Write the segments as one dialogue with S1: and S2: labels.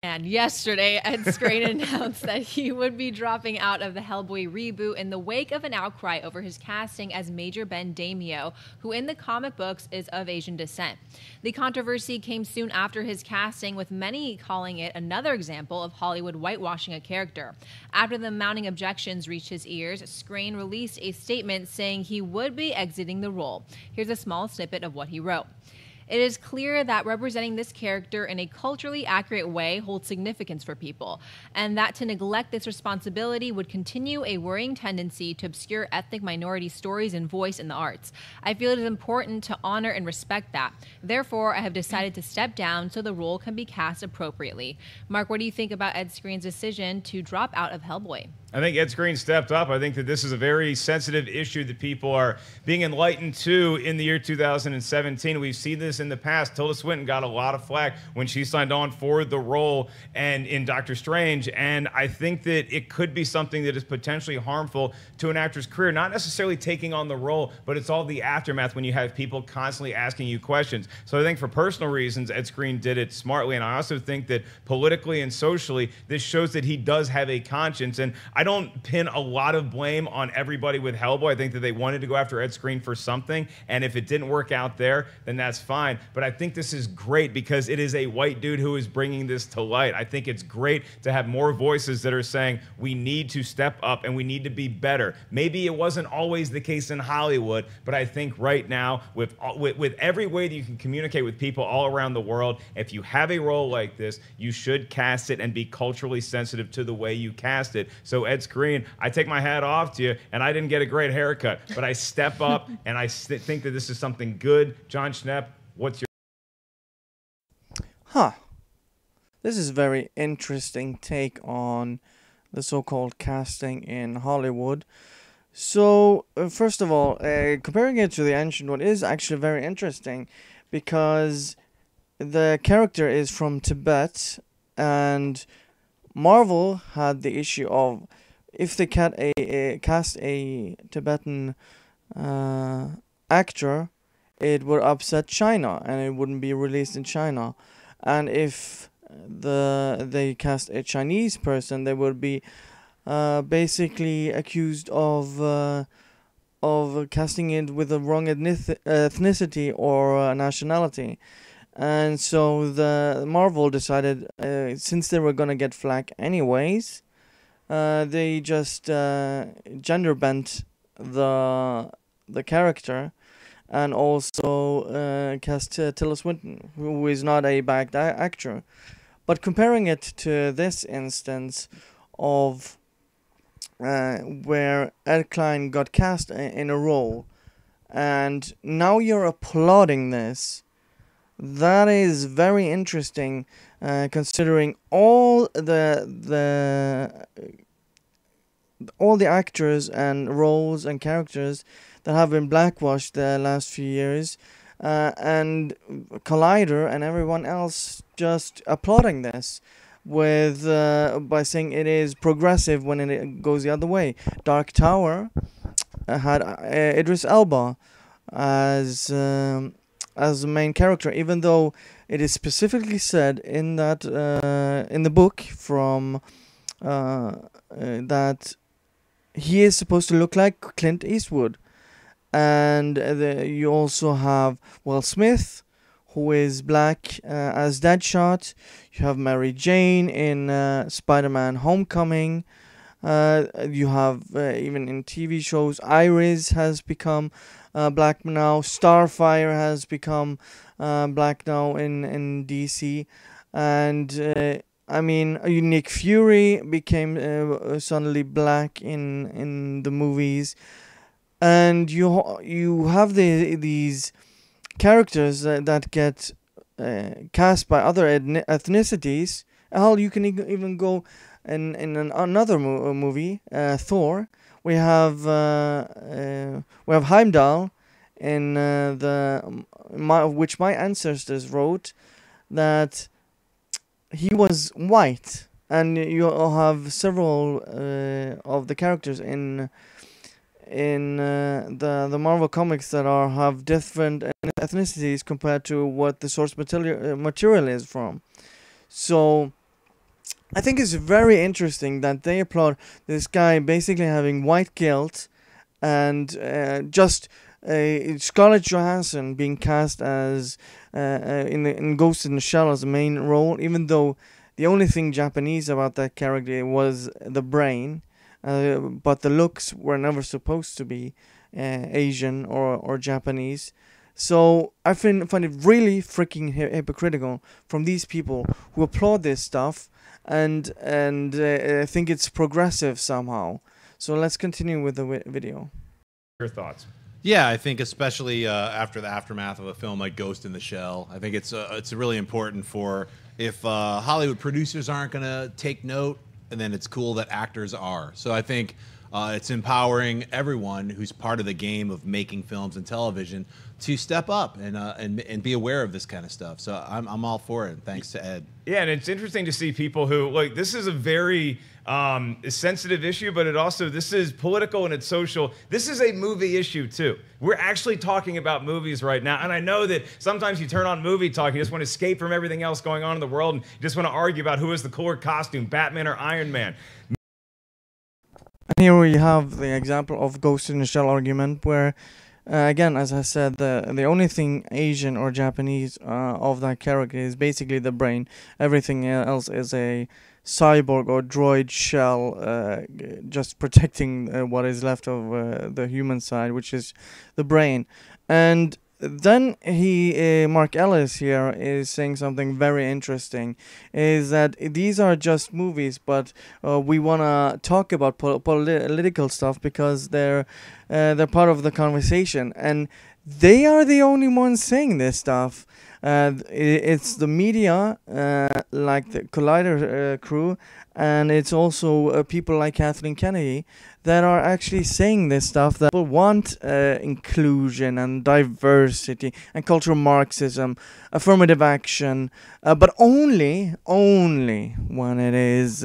S1: And yesterday, Ed Skrein announced that he would be dropping out of the Hellboy reboot in the wake of an outcry over his casting as Major Ben Daimio, who in the comic books is of Asian descent. The controversy came soon after his casting, with many calling it another example of Hollywood whitewashing a character. After the mounting objections reached his ears, Skrein released a statement saying he would be exiting the role. Here's a small snippet of what he wrote. It is clear that representing this character in a culturally accurate way holds significance for people, and that to neglect this responsibility would continue a worrying tendency to obscure ethnic minority stories and voice in the arts. I feel it is important to honor and respect that. Therefore, I have decided to step down so the role can be cast appropriately. Mark, what do you think about Ed Skrein's decision to drop out of Hellboy?
S2: I think Ed Skrein stepped up. I think that this is a very sensitive issue that people are being enlightened to in the year 2017. We've seen this in the past. Tilda Swinton got a lot of flack when she signed on for the role and in Doctor Strange, and I think that it could be something that is potentially harmful to an actor's career, not necessarily taking on the role, but it's all the aftermath when you have people constantly asking you questions. So I think for personal reasons, Ed Skrein did it smartly, and I also think that politically and socially, this shows that he does have a conscience, and I don't pin a lot of blame on everybody with Hellboy. I think that they wanted to go after Ed Skrein for something, and if it didn't work out there, then that's fine. But I think this is great because it is a white dude who is bringing this to light. I think it's great to have more voices that are saying we need to step up and we need to be better. Maybe it wasn't always the case in Hollywood, but I think right now, with every way that you can communicate with people all around the world, if you have a role like this, you should cast it and be culturally sensitive to the way you cast it. So Ed Skrein, I take my hat off to you, and I didn't get a great haircut, but I step up, and I think that this is something good. John Schnepp, what's your...
S3: Huh. This is a very interesting take on the so-called casting in Hollywood. So, first of all, comparing it to the Ancient One is actually very interesting because the character is from Tibet, and Marvel had the issue of if they cast a Tibetan actor, it would upset China and it wouldn't be released in China. And if they cast a Chinese person, they would be basically accused of casting it with the wrong ethnicity or nationality. And so the Marvel decided, since they were gonna get flack anyways, they just gender bent the character, and also cast Tilda Swinton, who is not a bad actor. But comparing it to this instance of where Ed Klein got cast in a role, and now you're applauding this, that is very interesting, considering all the actors and roles and characters that have been blackwashed the last few years, and Collider and everyone else just applauding this with by saying it is progressive when it goes the other way. Dark Tower had Idris Elba as the main character, even though it is specifically said in that in the book from that he is supposed to look like Clint Eastwood. And you also have Will Smith, who is black as Deadshot. You have Mary Jane in Spider-Man Homecoming. You have even in TV shows, Iris has become black now. Starfire has become black now in DC. And I mean, Nick Fury became suddenly black in the movies. And you have these characters that get cast by other ethnicities. Hell, you can even go in another movie, Thor. We have Heimdall in which my ancestors wrote that he was white, and you have several of the characters in the Marvel comics that have different ethnicities compared to what the source material is from. So I think it's very interesting that they applaud this guy basically having white guilt and just Scarlett Johansson being cast as in Ghost in the Shell as the main role, even though the only thing Japanese about that character was the brain, but the looks were never supposed to be Asian or Japanese. So I find it really freaking hypocritical from these people who applaud this stuff and think it's progressive somehow. So let's continue with the video.
S2: Your thoughts?
S4: Yeah, I think especially after the aftermath of a film like Ghost in the Shell, I think it's really important for if Hollywood producers aren't going to take note, and then it's cool that actors are. So I think it's empowering everyone who's part of the game of making films and television to step up and be aware of this kind of stuff. So I'm all for it. Thanks to Ed.
S2: Yeah, and it's interesting to see people who like this is a very sensitive issue, but this is political and it's social. This is a movie issue too. We're actually talking about movies right now, and I know that sometimes you turn on movie talk, you just want to escape from everything else going on in the world, and you just want to argue about who is the cooler costume, Batman or Iron Man.
S3: And here we have the example of Ghost in the Shell argument, where, again, as I said, the only thing Asian or Japanese of that character is basically the brain. Everything else is a cyborg or droid shell, just protecting what is left of the human side, which is the brain. And then Mark Ellis here is saying something very interesting, is that these are just movies, but we want to talk about political stuff because they're part of the conversation, and they are the only ones saying this stuff. It's the media, like the Collider crew, and it's also people like Kathleen Kennedy that are actually saying this stuff, that people want inclusion and diversity and cultural Marxism, affirmative action, but only when it is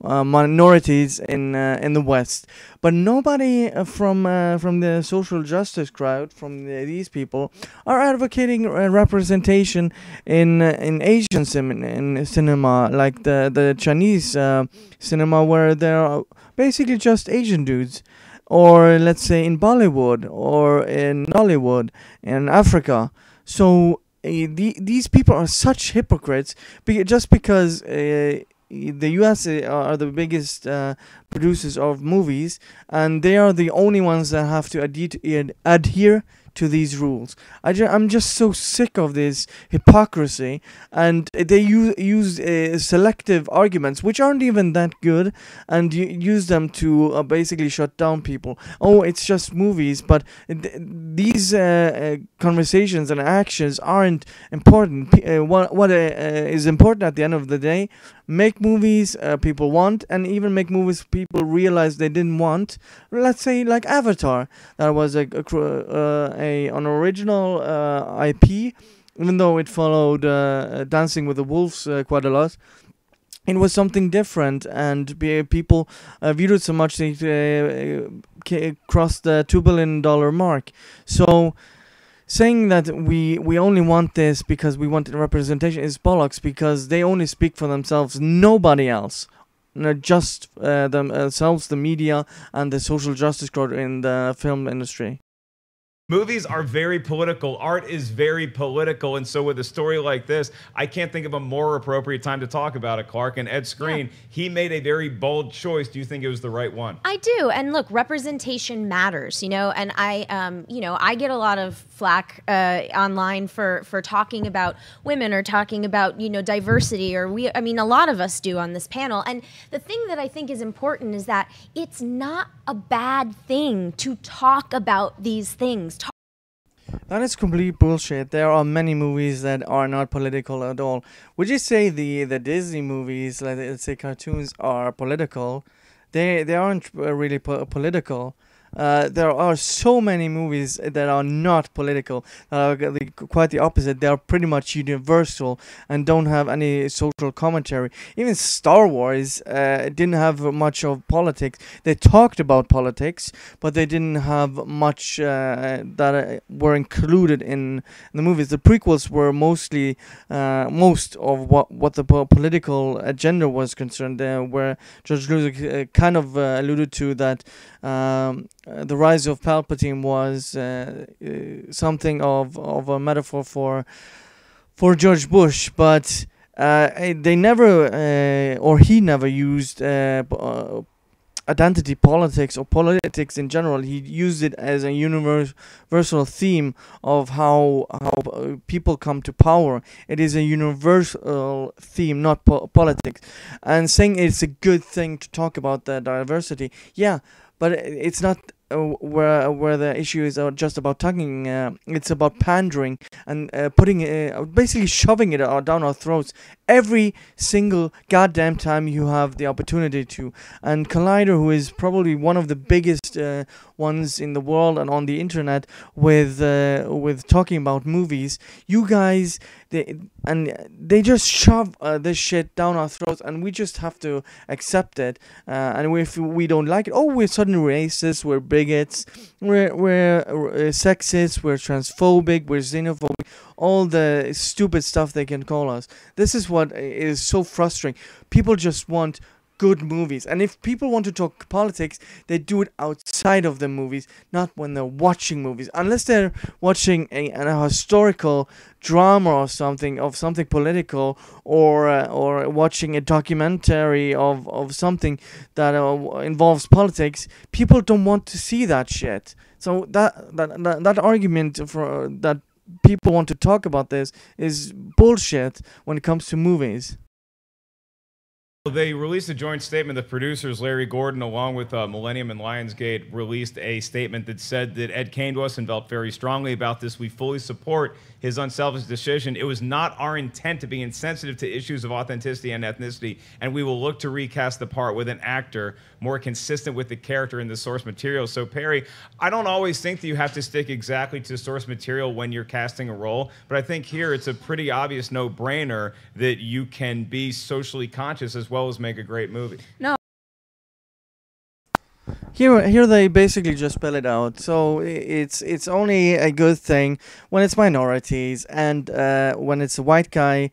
S3: minorities in the West. But nobody from the social justice crowd, from these people, are advocating representation in Asian cinema, like the Chinese cinema, where there are basically just Asian dudes, or let's say in Bollywood or in Nollywood in Africa. So these people are such hypocrites just because the US are the biggest producers of movies, and they are the only ones that have to adhere to these rules. I'm just so sick of this hypocrisy, and they use selective arguments which aren't even that good, and use them to basically shut down people. Oh, it's just movies, but these conversations and actions aren't important. What is important at the end of the day: make movies people want, and even make movies people realize they didn't want. Let's say like Avatar, that was an original IP, even though it followed Dancing with the Wolves quite a lot. It was something different, and people viewed it so much they crossed the $2 billion mark. So saying that we only want this because we want representation is bollocks, because they only speak for themselves, nobody else. Just themselves, the media, and the social justice crowd in the film industry.
S2: Movies are very political. Art is very political. And so with a story like this, I can't think of a more appropriate time to talk about it, Clark. And Ed Skrein, he made a very bold choice. Do you think it was the right one?
S5: I do. And look, representation matters, and I get a lot of flack online for talking about women or talking about, diversity, or a lot of us do on this panel. And the thing that I think is important is that it's not a bad thing to talk about these things.
S3: That is complete bullshit. There are many movies that are not political at all. Would you say the Disney movies, let's say cartoons, are political? They aren't really political. There are so many movies that are not political, quite the opposite. They are pretty much universal and don't have any social commentary. Even Star Wars didn't have much of politics. They talked about politics, but they didn't have much that were included in the movies. The prequels were mostly most of what the political agenda was concerned, where George Lucas kind of alluded to that the rise of Palpatine was something of a metaphor for George Bush, but they never or he never used identity politics or politics in general. He used it as a universal theme of how people come to power. It is a universal theme, not politics. And saying it's a good thing to talk about the diversity, yeah, but it's not where the issue is just about talking. It's about pandering and putting basically shoving it down our throats every single goddamn time you have the opportunity to. And Collider, who is probably one of the biggest ones in the world and on the internet with talking about movies, you guys, they just shove this shit down our throats, and we just have to accept it. And if we don't like it, we're suddenly racist, we're bigots, we're sexist, we're transphobic, we're xenophobic, all the stupid stuff they can call us. This is what is so frustrating. People just want good movies, and if people want to talk politics, they do it outside of the movies, not when they're watching movies. Unless they're watching a historical drama or something political, or watching a documentary of something that involves politics, people don't want to see that shit. So that argument for that people want to talk about this is bullshit when it comes to movies.
S2: They released a joint statement. The producers, Larry Gordon, along with Millennium and Lionsgate, released a statement that said that Ed came to us and felt very strongly about this. We fully support his unselfish decision. It was not our intent to be insensitive to issues of authenticity and ethnicity, and we will look to recast the part with an actor more consistent with the character in the source material. So, Perry, I don't always think that you have to stick exactly to source material when you're casting a role, but I think here it's a pretty obvious no-brainer that you can be socially conscious as well as make a great movie.
S5: No.
S3: Here they basically just spell it out. So it's only a good thing when it's minorities, and when it's a white guy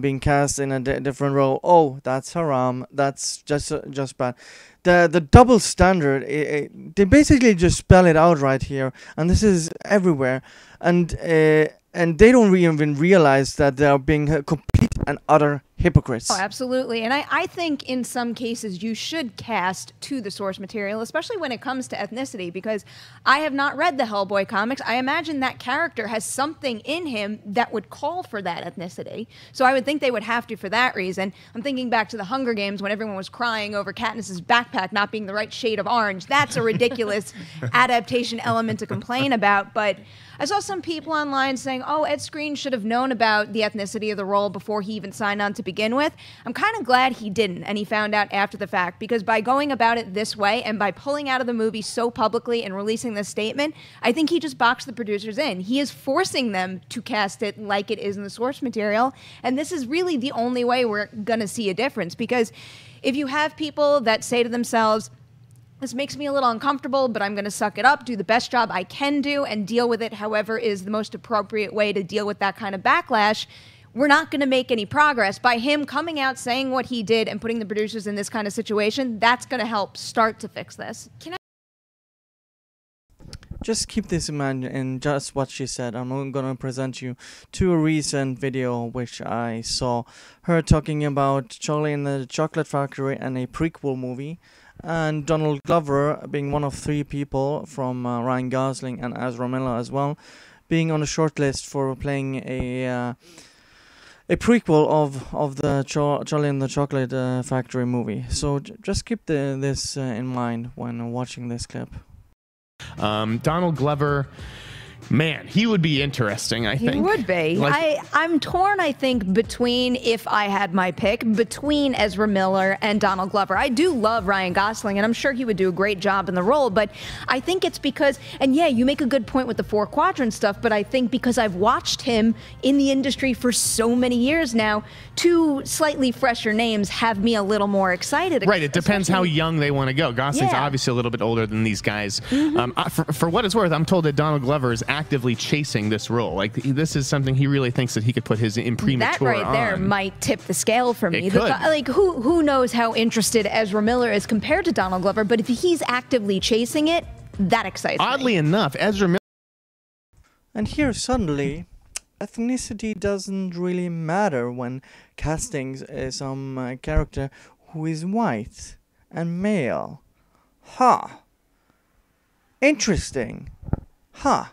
S3: being cast in a different role. Oh, that's haram. That's just bad. The double standard. They basically just spell it out right here, and this is everywhere. And they don't even realize that they are being complete and utter hypocrites.
S5: Oh, absolutely. And I think in some cases you should cast to the source material, especially when it comes to ethnicity, because I have not read the Hellboy comics. I imagine that character has something in him that would call for that ethnicity. So I would think they would have to for that reason. I'm thinking back to the Hunger Games when everyone was crying over Katniss's backpack not being the right shade of orange. That's a ridiculous adaptation element to complain about. But I saw some people online saying, oh, Ed Skrein should have known about the ethnicity of the role before he even signed on to begin with. I'm kind of glad he didn't, and he found out after the fact, because by going about it this way and by pulling out of the movie so publicly and releasing this statement, I think he just boxed the producers in. He is forcing them to cast it like it is in the source material, and this is really the only way we're going to see a difference, because if you have people that say to themselves, this makes me a little uncomfortable, but I'm going to suck it up, do the best job I can do, and deal with it however is the most appropriate way to deal with that kind of backlash, we're not going to make any progress. By him coming out, saying what he did, and putting the producers in this kind of situation, that's going to help start to fix this.
S3: Just keep this in mind and just what she said. I'm going to present you to a recent video which I saw her talking about Charlie and the Chocolate Factory and a prequel movie, and Donald Glover being one of 3 people from Ryan Gosling and Ezra Miller as well, being on a short list for playing a prequel of the Charlie and the Chocolate Factory movie. So just keep this in mind when watching this clip.
S6: Donald Glover Man, he would be interesting, I think.
S7: He would be.
S6: Like-
S7: I'm torn, I think, between, if I had my pick, between Ezra Miller and Donald Glover. I do love Ryan Gosling, and I'm sure he would do a great job in the role, but I think it's because, and yeah, you make a good point with the 4 quadrant stuff, but I think because I've watched him in the industry for so many years now, 2 slightly fresher names have me a little more excited.
S6: Right, it depends how young they want to go. Gosling's
S7: Yeah.
S6: obviously a little bit older than these guys. For what it's worth, I'm told that Donald Glover is actively chasing this role. Like, this is something he really thinks that he could put his imprimatur
S7: That right there
S6: on.
S7: might tip the scale for me.
S6: It could.
S7: Like, who knows how interested Ezra Miller is compared to Donald Glover, but if he's actively chasing it, that excites me.
S6: Oddly enough, Ezra Miller.
S3: And here suddenly, ethnicity doesn't really matter when casting some character who is white and male. Ha! Interesting. Ha!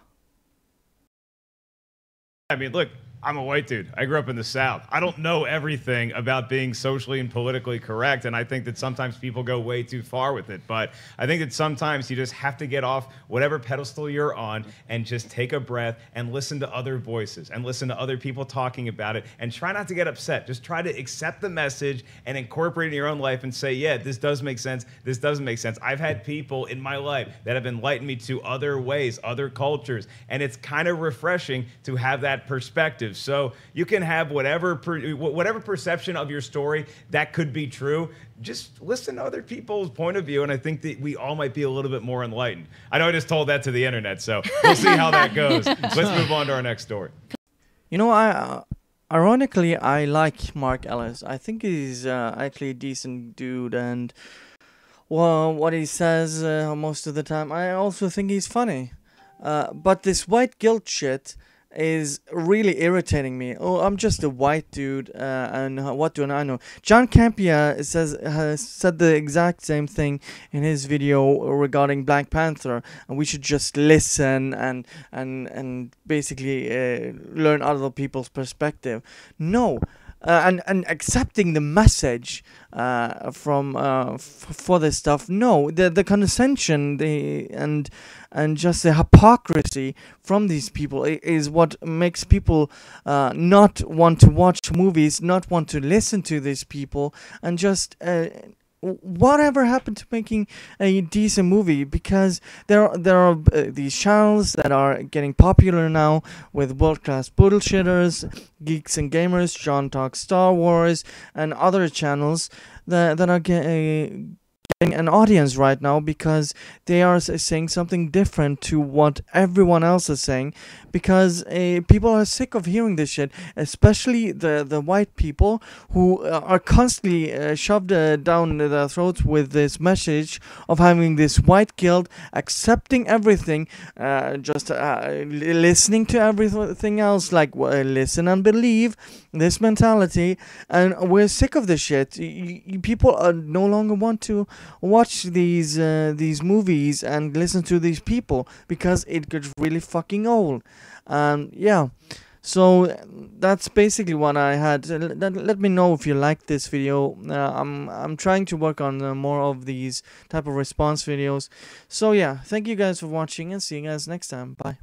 S2: I mean, look, I'm a white dude. I grew up in the South. I don't know everything about being socially and politically correct, and I think that sometimes people go way too far with it. But I think that sometimes you just have to get off whatever pedestal you're on and just take a breath and listen to other voices and listen to other people talking about it and try not to get upset. Just try to accept the message and incorporate it in your own life and say, yeah, this does make sense. This doesn't make sense. I've had people in my life that have enlightened me to other ways, other cultures, and it's kind of refreshing to have that perspective. So you can have whatever perception of your story that could be true. Just listen to other people's point of view, and I think that we all might be a little bit more enlightened. I know I just told that to the internet, so we'll see how that goes. Let's move on to our next story.
S3: You know, ironically, I like Mark Ellis. I think he's actually a decent dude, and well, what he says most of the time, I also think he's funny. But this white guilt shit is really irritating me. Oh, I'm just a white dude, and what do I know? John Campea has said the exact same thing in his video regarding Black Panther, and we should just listen and basically learn other people's perspective. No. And accepting the message for this stuff. No, the condescension, and just the hypocrisy from these people is what makes people not want to watch movies, not want to listen to these people, and just whatever happened to making a decent movie? Because there are these channels that are getting popular now with world-class bullshitters, Geeks and Gamers, John Talks Star Wars, and other channels that are getting an audience right now because they are saying something different to what everyone else is saying, because people are sick of hearing this shit, especially the white people who are constantly shoved down their throats with this message of having this white guilt, accepting everything, just listening to everything else, like listen and believe, this mentality. And we're sick of this shit. People no longer want to watch these movies and listen to these people because it gets really fucking old. Yeah, so that's basically what I had. Let me know if you liked this video. I'm trying to work on more of these type of response videos. So yeah, thank you guys for watching, and see you guys next time. Bye.